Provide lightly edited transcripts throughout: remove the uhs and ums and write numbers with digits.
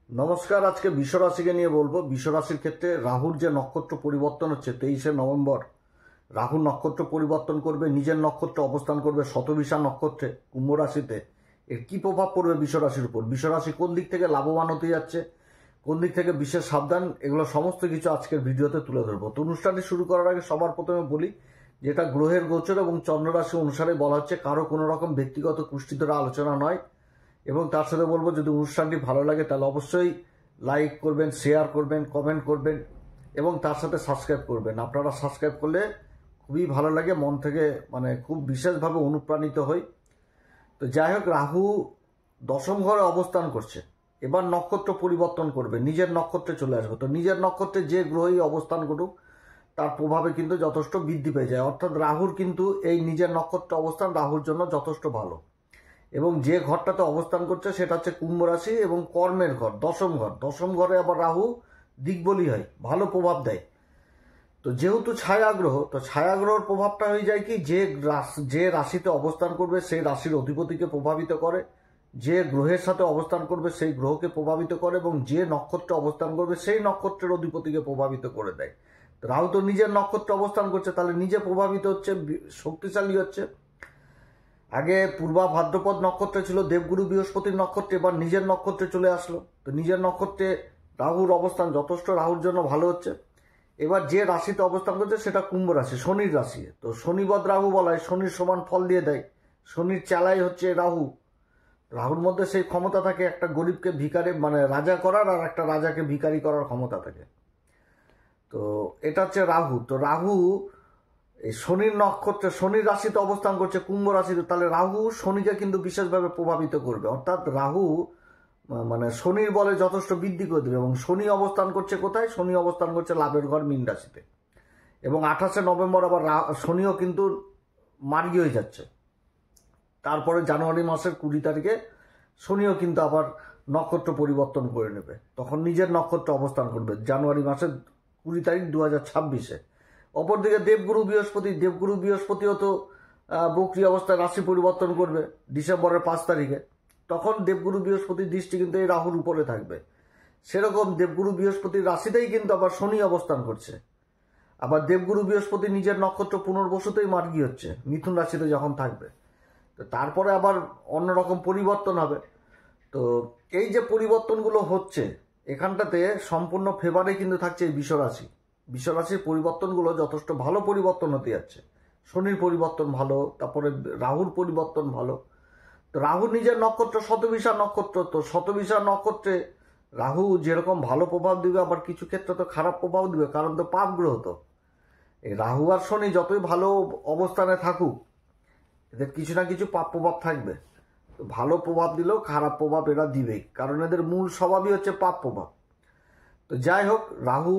নমস্কার। আজকে বিশ্বরাশিকে নিয়ে বলবো। বিশ্বরাশির ক্ষেত্রে রাহুর যে নক্ষত্র পরিবর্তন হচ্ছে 23শে নভেম্বর রাহু নক্ষত্র পরিবর্তন করবে, নিজের নক্ষত্রে অবস্থান করবে শতবিশা নক্ষত্রে কুম্ভ রাশিতে। এর কি প্রভাব পড়বে বিশ্বরাশির উপর, বিশ্বরাশি কোন দিক থেকে লাভবান হতে যাচ্ছে, কোন দিক থেকে বিশেষ সাবধান, এগুলো সমস্ত কিছু আজকের ভিডিওতে তুলে ধরবো। তো অনুষ্ঠানটি শুরু করার আগে সবার প্রথমে বলি যেটা গ্রহের গোচর এবং চন্দ্ররাশি অনুসারে বলা হচ্ছে, কারো কোনো রকম ব্যক্তিগত কুষ্টি ধরে আলোচনা নয়। এবং তার সাথে বলবো, যদি অনুষ্ঠানটি ভালো লাগে তাহলে অবশ্যই লাইক করবেন, শেয়ার করবেন, কমেন্ট করবেন এবং তার সাথে সাবস্ক্রাইব করবেন। আপনারা সাবস্ক্রাইব করলে খুবই ভালো লাগে, মন থেকে খুব বিশেষভাবে অনুপ্রাণিত হই। তো যাই হোক, রাহু দশম ঘরে অবস্থান করছে, এবার নক্ষত্র পরিবর্তন করবে, নিজের নক্ষত্রে চলে আসবে। তো নিজের নক্ষত্রে যে গ্রহই অবস্থান করুক তার প্রভাবে কিন্তু যথেষ্ট বৃদ্ধি পেয়ে যায়। অর্থাৎ রাহুর কিন্তু এই নিজের নক্ষত্র অবস্থান রাহুর জন্য যথেষ্ট ভালো। এবং যে ঘরটাতে অবস্থান করছে সেটা হচ্ছে কুম্ভ রাশি এবং কর্মের ঘর, দশম ঘর। দশম ঘরে আবার রাহু দিকবলি হয়, ভালো প্রভাব দেয়। তো যেহেতু ছায়াগ্রহ, তো ছায়াগ্রহের প্রভাবটা হয়ে যায় কি, যে রাশিতে অবস্থান করবে সেই রাশির অধিপতিকে প্রভাবিত করে, যে গ্রহের সাথে অবস্থান করবে সেই গ্রহকে প্রভাবিত করে এবং যে নক্ষত্রে অবস্থান করবে সেই নক্ষত্রের অধিপতিকে প্রভাবিত করে দেয়। তো রাহু তো নিজের নক্ষত্রে অবস্থান করছে, তাহলে নিজে প্রভাবিত হচ্ছে, শক্তিশালী হচ্ছে। আগে পূর্বা ভাদ্রপদ নক্ষত্রে ছিল দেবগুরু বৃহস্পতির নক্ষত্রে, এবার নিজের নক্ষত্রে চলে আসলো। তো নিজের নক্ষত্রে রাহুর অবস্থান যথেষ্ট রাহুর জন্য ভালো হচ্ছে। এবার যে রাশিতে অবস্থান করছে সেটা কুম্ভ রাশি, শনির রাশি। তো শনিবদ রাহু বলা হয়, শনির সমান ফল দিয়ে দেয়। শনির চালাই হচ্ছে রাহু। রাহুর মধ্যে সেই ক্ষমতা থাকে, একটা গরিবকে ভিখারি রাজা করার আর একটা রাজাকে ভিখারি করার ক্ষমতা থাকে। তো এটা হচ্ছে রাহু। তো রাহু এই শনির নক্ষত্রে, শনির রাশিতে অবস্থান করছে কুম্ভ রাশিতে, তাহলে রাহু শনিকে কিন্তু বিশেষভাবে প্রভাবিত করবে। অর্থাৎ রাহু শনির বলে যথেষ্ট বৃদ্ধি করে দেবে। এবং শনি অবস্থান করছে কোথায়? শনি অবস্থান করছে লাভের ঘর মীন রাশিতে। এবং 28শে নভেম্বর আবার শনিও কিন্তু মার্গী হয়ে যাচ্ছে। তারপরে জানুয়ারি মাসের 20 তারিখে শনিও কিন্তু আবার নক্ষত্র পরিবর্তন করে নেবে, তখন নিজের নক্ষত্র অবস্থান করবে জানুয়ারি মাসের 20 তারিখ 2026-এ। অপরদিকে দেবগুরু বৃহস্পতিও তো বক্রী অবস্থায় রাশি পরিবর্তন করবে ডিসেম্বরের 5 তারিখে। তখন দেবগুরু বৃহস্পতির দৃষ্টি কিন্তু এই রাহুর উপরে থাকবে। সেরকম দেবগুরু বৃহস্পতির রাশিতেই কিন্তু আবার শনি অবস্থান করছে। আবার দেবগুরু বৃহস্পতি নিজের নক্ষত্র পুনর্বসুতেই মার্গী হচ্ছে মিথুন রাশিতে যখন থাকবে। তো তারপরে আবার অন্যরকম পরিবর্তন হবে। তো এই যে পরিবর্তনগুলো হচ্ছে, এখানটাতে সম্পূর্ণ ফেভারে কিন্তু থাকছে এই বিশ্বরাশি। বিশ্বরাশির পরিবর্তনগুলো যথেষ্ট ভালো পরিবর্তন হতে যাচ্ছে। শনির পরিবর্তন ভালো, তারপরে রাহুর পরিবর্তন ভালো। তো রাহু নিজের নক্ষত্র শতবিশা নক্ষত্র। তো শতবিশা নক্ষত্রে রাহু যেরকম ভালো প্রভাব দিবে, আবার কিছু ক্ষেত্রে তো খারাপ প্রভাব দিবে, কারণ তো পাপ গ্রহ। তো এই রাহু আর শনি যতই ভালো অবস্থানে থাকুক, এদের কিছু না কিছু পাপ প্রভাব থাকবে। তো ভালো প্রভাব দিলেও খারাপ প্রভাব এরা দিবেই, কারণ এদের মূল স্বভাবই হচ্ছে পাপ প্রভাব। তো যাই হোক, রাহু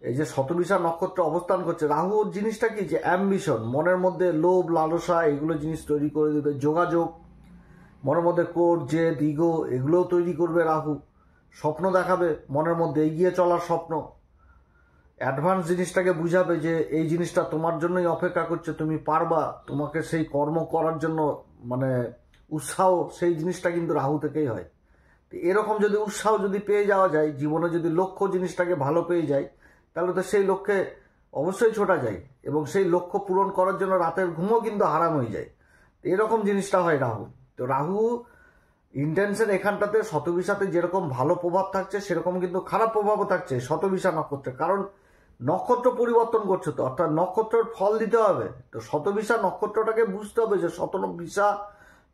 এই যে শতবিশা নক্ষত্রে অবস্থান করছে, রাহু জিনিসটা কি, যে অ্যাম্বিশন, মনের মধ্যে লোভ লালসা, এগুলো জিনিস তৈরি করে দেবে। যোগাযোগ, মনের মধ্যে কোর জেদ ইগো, এগুলোও তৈরি করবে রাহু। স্বপ্ন দেখাবে, মনের মধ্যে এগিয়ে চলার স্বপ্ন। অ্যাডভান্স জিনিসটাকে বুঝাবে যে এই জিনিসটা তোমার জন্যই অপেক্ষা করছে, তুমি পারবা, তোমাকে সেই কর্ম করার জন্য উৎসাহ, সেই জিনিসটা কিন্তু রাহু থেকেই হয়। তো এরকম যদি উৎসাহ যদি পেয়ে যাওয়া যায়, জীবনে যদি লক্ষ্য জিনিসটাকে ভালো পেয়ে যায়, তাহলে তো সেই লক্ষ্যে অবশ্যই ছোটা যায় এবং সেই লক্ষ্য পূরণ করার জন্য রাতের ঘুমও কিন্তু হারাম হয়ে যায়। এরকম জিনিসটা হয় রাহু। তো রাহু ইন্টেনশন এখানটাতে শতবিশাতে যেরকম ভালো প্রভাব থাকছে, সেরকম কিন্তু খারাপ প্রভাবও থাকছে শতবিশা নক্ষত্রে, কারণ নক্ষত্র পরিবর্তন করছে। তো অর্থাৎ নক্ষত্রের ফল দিতে হবে। তো শতবিশা নক্ষত্রটাকে বুঝতে হবে যে শতবিশা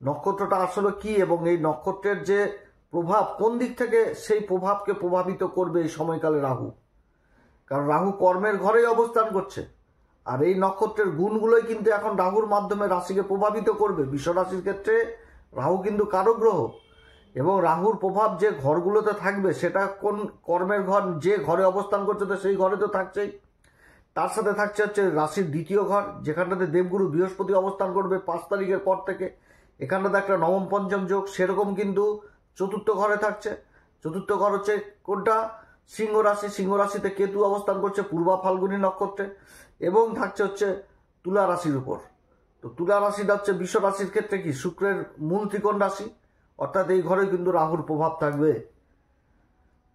নক্ষত্রটা আসলে কি, এবং এই নক্ষত্রের যে প্রভাব কোন দিক থেকে সেই প্রভাবকে প্রভাবিত করবে এই সময়কালে রাহু। কারণ রাহু কর্মের ঘরেই অবস্থান করছে, আর এই নক্ষত্রের গুণগুলোই কিন্তু এখন রাহুর মাধ্যমে রাশিকে প্রভাবিত করবে। বিশ্বরাশির ক্ষেত্রে রাহু কিন্তু কারক গ্রহ, এবং রাহুর প্রভাব যে ঘরগুলোতে থাকবে সেটা কোন কর্মের ঘর, যে ঘরে অবস্থান করছে তো সেই ঘরে তো থাকছেই। তার সাথে থাকছে হচ্ছে রাশির দ্বিতীয় ঘর, যেখানটাতে দেবগুরু বৃহস্পতি অবস্থান করবে 5 তারিখের পর থেকে। এখানটাতে একটা নবম পঞ্চম যোগ, সেরকম কিন্তু চতুর্থ ঘরে থাকছে। চতুর্থ ঘর হচ্ছে কোনটা? সিংহ রাশি। সিংহ রাশিতে কেতু অবস্থান করছে পূর্বা ফাল্গুনী নক্ষত্রে, এবং থাকছে হচ্ছে তুলা রাশির উপর। তো তুলা রাশিটা হচ্ছে বিশ্ব রাশির ক্ষেত্রে কি শুক্রের মূল ত্রিকোণ রাশি, অর্থাৎ এই ঘরে কিন্তু রাহুর প্রভাব থাকবে।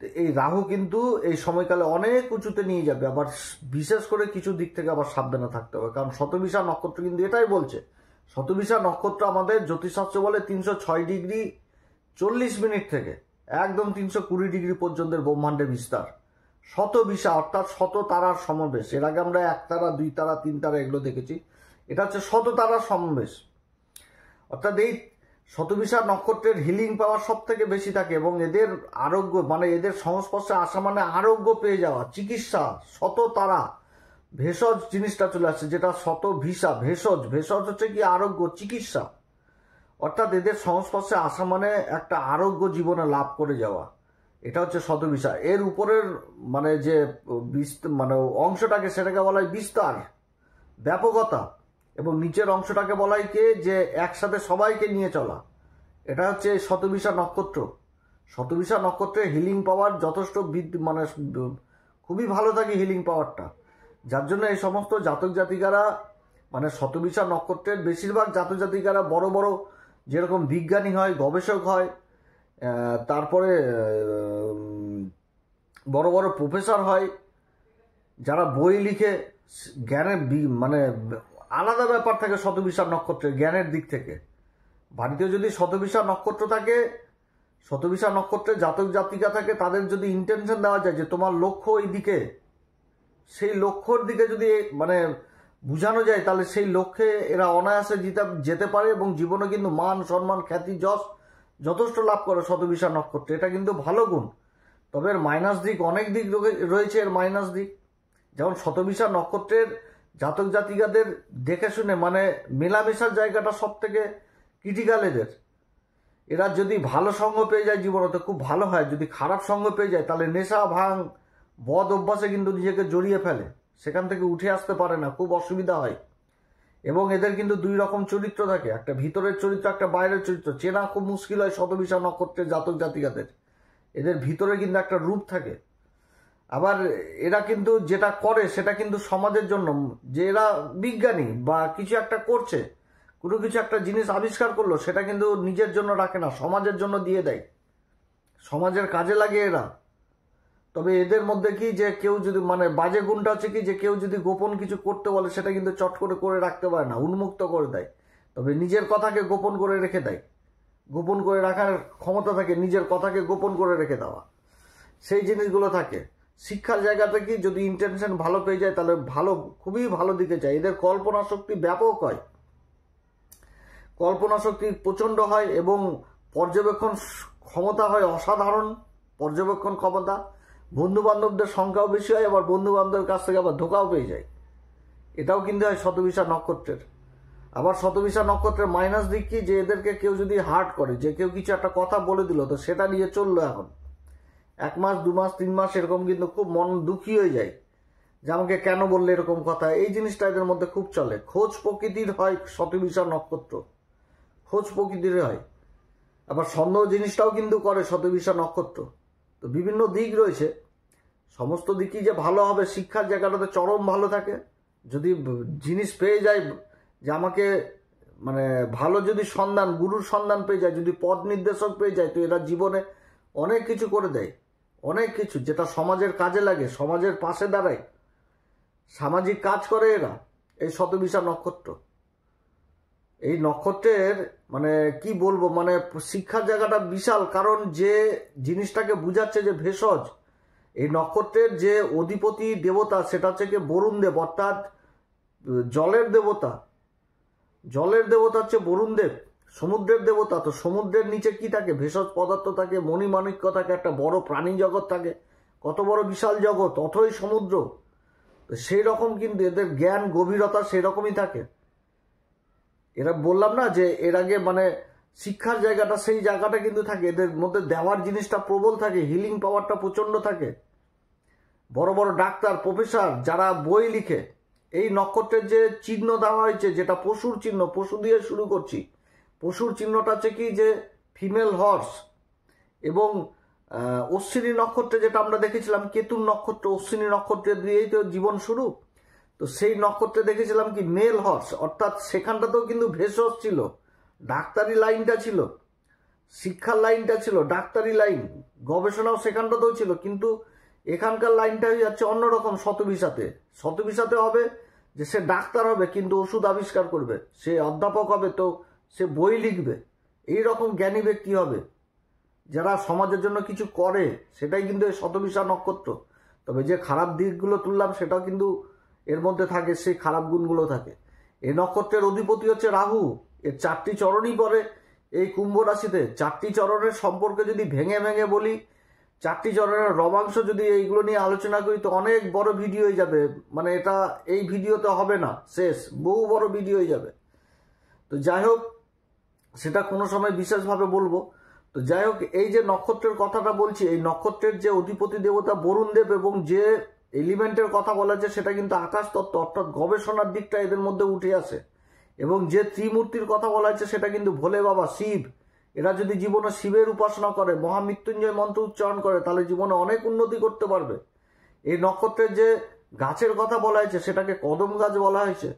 তো এই রাহু কিন্তু এই সময়কালে অনেক উঁচুতে নিয়ে যাবে, আবার বিশেষ করে কিছু দিক থেকে আবার সাবধানে থাকতে হবে। কারণ শতবিশা নক্ষত্র কিন্তু এটাই বলছে, শতবিশা নক্ষত্র আমাদের জ্যোতিষশাস্ত্র বলে 306 ডিগ্রি 40 মিনিট থেকে একদম 320 ডিগ্রি পর্যন্ত ব্রহ্মাণ্ডের বিস্তার। শতবিশা অর্থাৎ শত তারার সমাবেশ। এর আগে আমরা 1 তারা 2 তারা 3 তারা এগুলো দেখেছি, এটা হচ্ছে শত তারার সমাবেশ। অর্থাৎ এই শতবিশা নক্ষত্রের হিলিং পাওয়ার সব থেকে বেশি থাকে, এবং এদের আরোগ্য মানে এদের সংস্পর্শে আসা মানে আরোগ্য পেয়ে যাওয়া, চিকিৎসা, শত তারা, ভেষজ জিনিসটা চলে আসছে, যেটা শতভিসা, ভেষজ, ভেষজ হচ্ছে কি আরোগ্য, চিকিৎসা। অর্থাৎ এদের সংস্পর্শে আসা মানে একটা আরোগ্য জীবনে লাভ করে যাওয়া, এটা হচ্ছে শতবিশা। এর উপরের মানে যে মানে অংশটাকে সেটাকে বলা হয় বিস্তার, ব্যাপকতা, এবং নিচের অংশটাকে বলা হয় কে যে একসাথে সবাইকে নিয়ে চলা, এটা হচ্ছে শতবিশা নক্ষত্র। শতবিশা নক্ষত্রে হিলিং পাওয়ার যথেষ্ট মানে খুবই ভালো থাকে হিলিং পাওয়ারটা, যার জন্য এই সমস্ত জাতক জাতিকারা মানে শতবিশা নক্ষত্রের বেশিরভাগ জাতক জাতিকারা বড় বড় যেরকম বিজ্ঞানী হয়, গবেষক হয়, তারপরে বড় বড় প্রফেসর হয়, যারা বই লিখে জ্ঞানের মানে আলাদা ব্যাপার থাকে শতবিশা নক্ষত্রের জ্ঞানের দিক থেকে। বাড়িতে যদি শতবিশা নক্ষত্র থাকে, শতবিশা নক্ষত্রে জাতক জাতিকা থাকে, তাদের যদি ইন্টেনশন দেওয়া যায় যে তোমার লক্ষ্য এই দিকে, সেই লক্ষ্যর দিকে যদি মানে বুঝানো যায়, তাহলে সেই লক্ষ্যে এরা অনায়াসে যেতে পারে, এবং জীবনে কিন্তু মান সম্মান খ্যাতি যশ যথেষ্ট লাভ করে শতবিশা নক্ষত্রে। এটা কিন্তু ভালো গুণ। তবে এর মাইনাস দিক, অনেক দিক রয়েছে এর মাইনাস দিক। যেমন শতবিশা নক্ষত্রের জাতক জাতিকাদের দেখে শুনে মানে মেলামেশার জায়গাটা সব থেকে ক্রিটিক্যাল এদের। এরা যদি ভালো সঙ্গ পেয়ে যায় জীবনে তো খুব ভালো হয়, যদি খারাপ সঙ্গ পেয়ে যায় তাহলে নেশা ভাঙ বদ অভ্যাসে কিন্তু নিজেকে জড়িয়ে ফেলে, সেখান থেকে উঠে আসতে পারে না, খুব অসুবিধা হয়। এবং এদের কিন্তু 2 রকম চরিত্র থাকে, একটা ভিতরের চরিত্র, একটা বাইরের চরিত্র। চেনা খুব মুশকিল হয় শতবিশা নক্ষত্রের জাতক জাতিকাদের, এদের ভিতরে কিন্তু একটা রূপ থাকে। আবার এরা কিন্তু যেটা করে সেটা কিন্তু সমাজের জন্য, যে এরা বিজ্ঞানী বা কিছু একটা করছে, কোনো কিছু একটা জিনিস আবিষ্কার করলো, সেটা কিন্তু নিজের জন্য রাখে না, সমাজের জন্য দিয়ে দেয়, সমাজের কাজে লাগে এরা। তবে এদের মধ্যে কি যে কেউ যদি মানে বাজে গুণটা হচ্ছে কি যে কেউ যদি গোপন কিছু করতে বলে সেটা কিন্তু চট করে রাখতে পারে না, উন্মুক্ত করে দেয়। তবে নিজের কথাকে গোপন করে রেখে দেয়, গোপন করে রাখার ক্ষমতা থাকে, নিজের কথাকে গোপন করে রেখে দেওয়া, সেই জিনিসগুলো থাকে। শিক্ষার জায়গাটা কি যদি ইন্টেনশন ভালো পেয়ে যায় তাহলে ভালো, খুবই ভালো দিকে যায়। এদের কল্পনা শক্তি ব্যাপক হয়, কল্পনা শক্তি প্রচণ্ড হয়, এবং পর্যবেক্ষণ ক্ষমতা হয় অসাধারণ পর্যবেক্ষণ ক্ষমতা। বন্ধু বান্ধবদের সংখ্যাও বেশি হয়, আবার বন্ধু বান্ধবের কাছ থেকে আবার ধোকাও পেয়ে যায়, এটাও কিন্তু হয় শতবিশা নক্ষত্রের। আবার শতবিশা নক্ষত্রের মাইনাস দিক কি যে এদেরকে কেউ যদি হার্ট করে, যে কেউ কিছু একটা কথা বলে দিল তো সেটা নিয়ে চললো, এখন 1 মাস 2 মাস 3 মাস এরকম কিন্তু খুব মন দুঃখী হয়ে যায় যে আমাকে কেন বললে এরকম কথা, এই জিনিসটা এদের মধ্যে খুব চলে। খোঁজ প্রকৃতির হয় শতবিশা নক্ষত্র, খোঁজ প্রকৃতির হয়। আবার সন্দেহ জিনিসটাও কিন্তু করে শতবিশা নক্ষত্র। তো বিভিন্ন দিক রয়েছে, সমস্ত দিকই যে ভালো হবে, শিক্ষার জায়গাটাতে চরম ভালো থাকে। যদি জিনিস পেয়ে যায় যে আমাকে মানে ভালো যদি সন্ধান, গুরুর সন্ধান পেয়ে যায়, যদি পথ নির্দেশক পেয়ে যায়, তো এরা জীবনে অনেক কিছু করে দেয়, অনেক কিছু যেটা সমাজের কাজে লাগে, সমাজের পাশে দাঁড়ায়, সামাজিক কাজ করে এরা। এই শতবিশা নক্ষত্র, এই নক্ষত্রের মানে কি বলবো, মানে শিক্ষার জায়গাটা বিশাল। কারণ যে জিনিসটাকে বুঝাচ্ছে যে ভেষজ, এই নক্ষত্রের যে অধিপতি দেবতা সেটা হচ্ছে কি বরুণ দেব, অর্থাৎ জলের দেবতা। জলের দেবতা হচ্ছে বরুণ দেব, সমুদ্রের দেবতা। তো সমুদ্রের নিচে কি থাকে, ভেষজ পদার্থ থাকে, মণিমাণিক্য থাকে, একটা বড় প্রাণী জগৎ থাকে, কত বড় বিশাল জগৎ, অথই সমুদ্র। তো সেই রকম কিন্তু এদের জ্ঞান গভীরতা সেই রকমই থাকে। এরা বললাম না যে এর আগে মানে শিক্ষার জায়গাটা, সেই জায়গাটা কিন্তু থাকে এদের মধ্যে, দেওয়ার জিনিসটা প্রবল থাকে, হিলিং পাওয়ারটা প্রচণ্ড থাকে। বড় বড় ডাক্তার প্রফেসর যারা বই লিখে, এই নক্ষত্রের যে চিহ্ন দেওয়া হয়েছে, যেটা পশুর চিহ্ন, পশু দিয়ে শুরু করছি, পশুর চিহ্নটা হচ্ছে কি যে ফিমেল হর্স। এবং অশ্বিনী নক্ষত্রে যেটা আমরা দেখেছিলাম কেতুর নক্ষত্র, অশ্বিনী নক্ষত্রে দিয়েই তো জীবন শুরু। তো সেই নক্ষত্রে দেখেছিলাম কি মেল হর্স, অর্থাৎ সেখানটাতেও কিন্তু ভেষজ ছিল, ডাক্তারি লাইনটা ছিল। শিক্ষার লাইনটা ছিল, ডাক্তারি লাইন, গবেষণাও সেখানটাতেও ছিল, কিন্তু এখানকার লাইনটাই যাচ্ছে অন্যরকম। শতবিশাতে হবে যে সে ডাক্তার হবে কিন্তু ওষুধ আবিষ্কার করবে, সে অধ্যাপক হবে তো সে বই লিখবে, এই রকম জ্ঞানী ব্যক্তি হবে যারা সমাজের জন্য কিছু করে, সেটাই কিন্তু এই শতবিশা নক্ষত্র। তবে যে খারাপ দিকগুলো তুললাম সেটাও কিন্তু এর মধ্যে থাকে, সেই খারাপ গুণগুলো থাকে। এই নক্ষত্রের অধিপতি হচ্ছে রাহু, এর 4টি চরণই পড়ে এই কুম্ভ রাশিতে। 4টি চরণের সম্পর্কে যদি ভেঙে ভেঙে বলি, 4টি চরণের রবাংশ যদি এইগুলো নিয়ে আলোচনা করি তো অনেক বড় ভিডিও হয়ে যাবে, মানে এটা এই ভিডিওতে হবে না, শেষ, বহু বড় ভিডিও হয়ে যাবে। তো যাই হোক, সেটা কোনো সময় বিশেষভাবে বলবো। তো যাই হোক, এই যে নক্ষত্রের কথাটা বলছি, এই নক্ষত্রের যে অধিপতি দেবতা বরুণ দেব এবং যে এলিমেন্টের কথা বলা যায় সেটা কিন্তু আকাশ তত্ত্ব, অর্থাৎ গবেষণার দিকটা এদের মধ্যে উঠে আসে। এবং যে ত্রিমূর্তির কথা বলা হচ্ছে সেটা কিন্তু ভোলে বাবা শিব। এরা যদি জীবনে শিবের উপাসনা করে, মহামৃত্যুঞ্জয় মন্ত্র উচ্চারণ করে, তাহলে জীবনে অনেক উন্নতি করতে পারবে। এই নক্ষত্রের যে গাছের কথা বলা হয়েছে সেটাকে কদম গাছ বলা হয়েছে।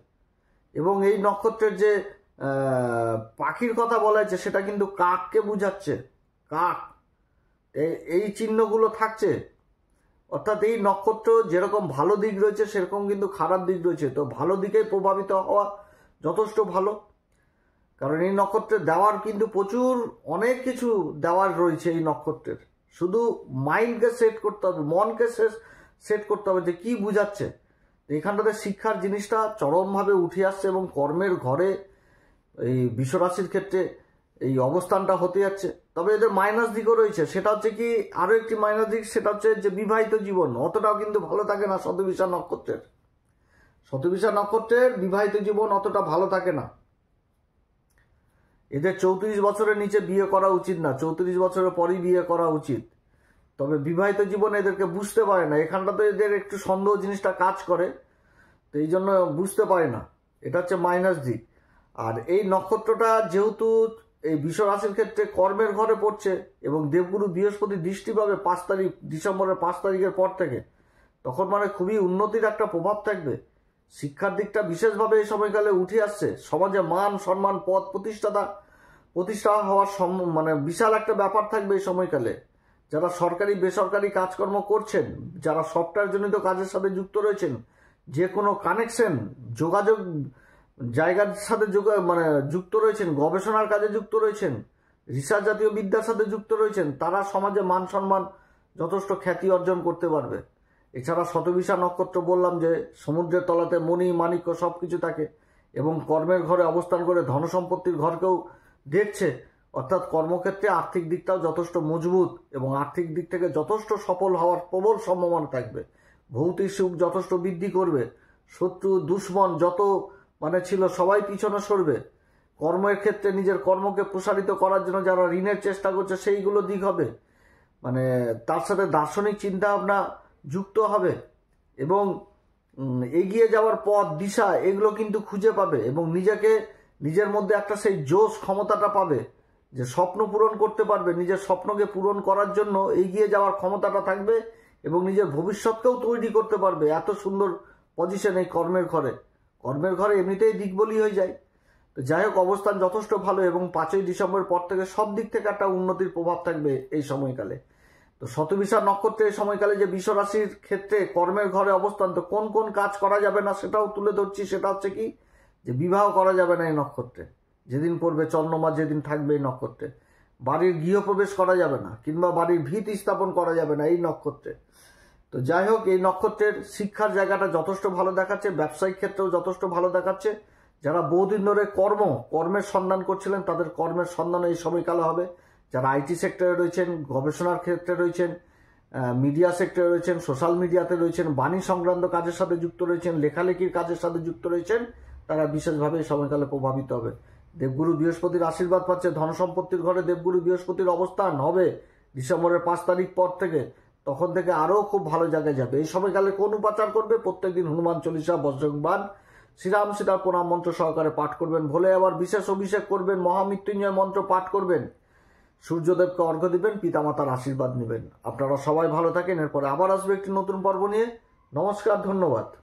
এবং এই নক্ষত্রের যে পাখির কথা বলা হয়েছে সেটা কিন্তু কাককে বুঝাচ্ছে, কাক, এই চিহ্নগুলো থাকছে। অর্থাৎ এই নক্ষত্র যেরকম ভালো দিক রয়েছে সেরকম কিন্তু খারাপ দিক রয়েছে। তো ভালো দিকে প্রভাবিত হওয়া যথেষ্ট ভালো, কারণ এই নক্ষত্রের দেওয়ার কিন্তু প্রচুর অনেক কিছু দেওয়ার রয়েছে এই নক্ষত্রের। শুধু মাইন্ডকে সেট করতে হবে, মনকে সেট করতে হবে যে কি বুঝাচ্ছে। এখানটাতে শিক্ষার জিনিসটা চরমভাবে উঠে আসছে এবং কর্মের ঘরে এই বিশ্বরাশির ক্ষেত্রে এই অবস্থানটা হতে যাচ্ছে। তবে এদের মাইনাস দিকও রয়েছে, সেটা হচ্ছে কি, আরও একটি মাইনাস দিক, সেটা হচ্ছে যে বিবাহিত জীবন অতটাও কিন্তু ভালো থাকে না শতবিশা নক্ষত্রের বিবাহিত জীবন অতটা ভালো থাকে না। এদের 34 বছরের নিচে বিয়ে করা উচিত না, 34 বছরের পরই বিয়ে করা উচিত। তবে বিবাহিত জীবন এদেরকে বুঝতে পারে না, এখানটাতে এদের একটু সন্দেহ জিনিসটা কাজ করে, তো এই জন্য বুঝতে পারে না, এটা হচ্ছে মাইনাস দিক। আর এই নক্ষত্রটা যেহেতু এই বিশ্বরাশির ক্ষেত্রে কর্মের ঘরে পড়ছে এবং দেবগুরু বৃহস্পতি দৃষ্টি পাবে ডিসেম্বরের 5 তারিখের পর থেকে, তখন মানে খুবই উন্নতির একটা প্রভাব থাকবে। শিক্ষার দিকটা বিশেষভাবে এই সময়কালে উঠে আসছে। সমাজে মান সম্মান পদ প্রতিষ্ঠা হওয়ার মানে বিশাল একটা ব্যাপার থাকবে এই সময়কালে। যারা সরকারি বেসরকারি কাজকর্ম করছেন, যারা সফটওয়্যার জনিত কাজের সাথে যুক্ত রয়েছেন, যে কোনো কানেকশন যোগাযোগ জায়গার সাথে যুক্ত রয়েছেন, গবেষণার কাজে যুক্ত রয়েছেন, রিসার্চ জাতীয় বিদ্যার সাথে যুক্ত রয়েছেন, তারা সমাজে মান সম্মান যথেষ্ট খ্যাতি অর্জন করতে পারবে। এছাড়া শতবিশা নক্ষত্র বললাম যে সমুদ্রের তলাতে মণি মাণিক্য সব কিছু থাকে এবং কর্মের ঘরে অবস্থান করে ধনসম্পত্তির ঘরকেও দেখছে, অর্থাৎ কর্মক্ষেত্রে আর্থিক দিকটাও যথেষ্ট মজবুত এবং আর্থিক দিক থেকে যথেষ্ট সফল হওয়ার প্রবল সম্ভাবনা থাকবে। ভৌতিক সুখ যথেষ্ট বৃদ্ধি করবে, শত্রু দুশ্মন যত ছিল সবাই পিছনে সরবে। কর্মের ক্ষেত্রে নিজের কর্মকে প্রসারিত করার জন্য যারা ঋণের চেষ্টা করছে সেইগুলো দিক হবে, তার সাথে দার্শনিক চিন্তা ভাবনা যুক্ত হবে এবং এগিয়ে যাওয়ার পথ দিশা এগুলো কিন্তু খুঁজে পাবে এবং নিজের মধ্যে একটা সেই জোশ ক্ষমতাটা পাবে যে স্বপ্ন পূরণ করতে পারবে, নিজের স্বপ্নকে পূরণ করার জন্য এগিয়ে যাওয়ার ক্ষমতাটা থাকবে এবং নিজের ভবিষ্যৎকেও তৈরি করতে পারবে। এত সুন্দর পজিশন এই কর্মের ঘরে এমনিতেই দিক বলি হয়ে যায়। তো যাই হোক, অবস্থান যথেষ্ট ভালো এবং 5ই ডিসেম্বর পর থেকে সব দিক থেকে একটা উন্নতির প্রভাব থাকবে এই সময়কালে। তো শতবিশা নক্ষত্রের সময়কালে যে বিশ্বরাশির ক্ষেত্রে কর্মের ঘরে অবস্থান, তো কোন কোন কাজ করা যাবে না সেটাও তুলে ধরছি। সেটা হচ্ছে কি, যে বিবাহ করা যাবে না এই নক্ষত্রে, যেদিন পড়বে চন্দ্রমা যেদিন থাকবে এই নক্ষত্রে। বাড়ির গৃহপ্রবেশ করা যাবে না কিংবা বাড়ির ভিত স্থাপন করা যাবে না এই নক্ষত্রে। তো যাই হোক, এই নক্ষত্রের শিক্ষার জায়গাটা যথেষ্ট ভালো দেখাচ্ছে, ব্যবসায়িক ক্ষেত্রেও যথেষ্ট ভালো দেখাচ্ছে। যারা বহুদিন ধরে কর্মের সন্ধান করছিলেন তাদের কর্মের সন্ধান এই সময়কালে হবে। যারা আইটি সেক্টরে রয়েছেন, গবেষণার ক্ষেত্রে রয়েছেন, মিডিয়া সেক্টরে রয়েছেন, সোশ্যাল মিডিয়াতে রয়েছেন, বাণী সংক্রান্ত কাজের সাথে যুক্ত রয়েছেন, লেখালেখির কাজের সাথে যুক্ত রয়েছেন, তারা বিশেষভাবে এই সময়কালে প্রভাবিত হবে। দেবগুরু বৃহস্পতির আশীর্বাদ পাচ্ছে, ধনসম্পত্তির ঘরে দেবগুরু বৃহস্পতির অবস্থান হবে ডিসেম্বরের 5 তারিখ পর থেকে, তখন থেকে আরও খুব ভালো জায়গায় যাবে। এই সময়কালে কোন উপাচার করবে? প্রত্যেকদিন হনুমান চল্লিশা, বজ্রংবাণ, শ্রীরাম সীতার প্রণাম মন্ত্র সহকারে পাঠ করবেন। ভোলে আবার বিশেষ অভিষেক করবেন, মহামৃত্যুঞ্জয় মন্ত্র পাঠ করবেন, সূর্যদেবকে অর্ঘ্য দিবেন, পিতামাতার আশীর্বাদ নেবেন। আপনারা সবাই ভালো থাকেন। এরপরে আবার আসবে একটি নতুন পর্ব নিয়ে। নমস্কার, ধন্যবাদ।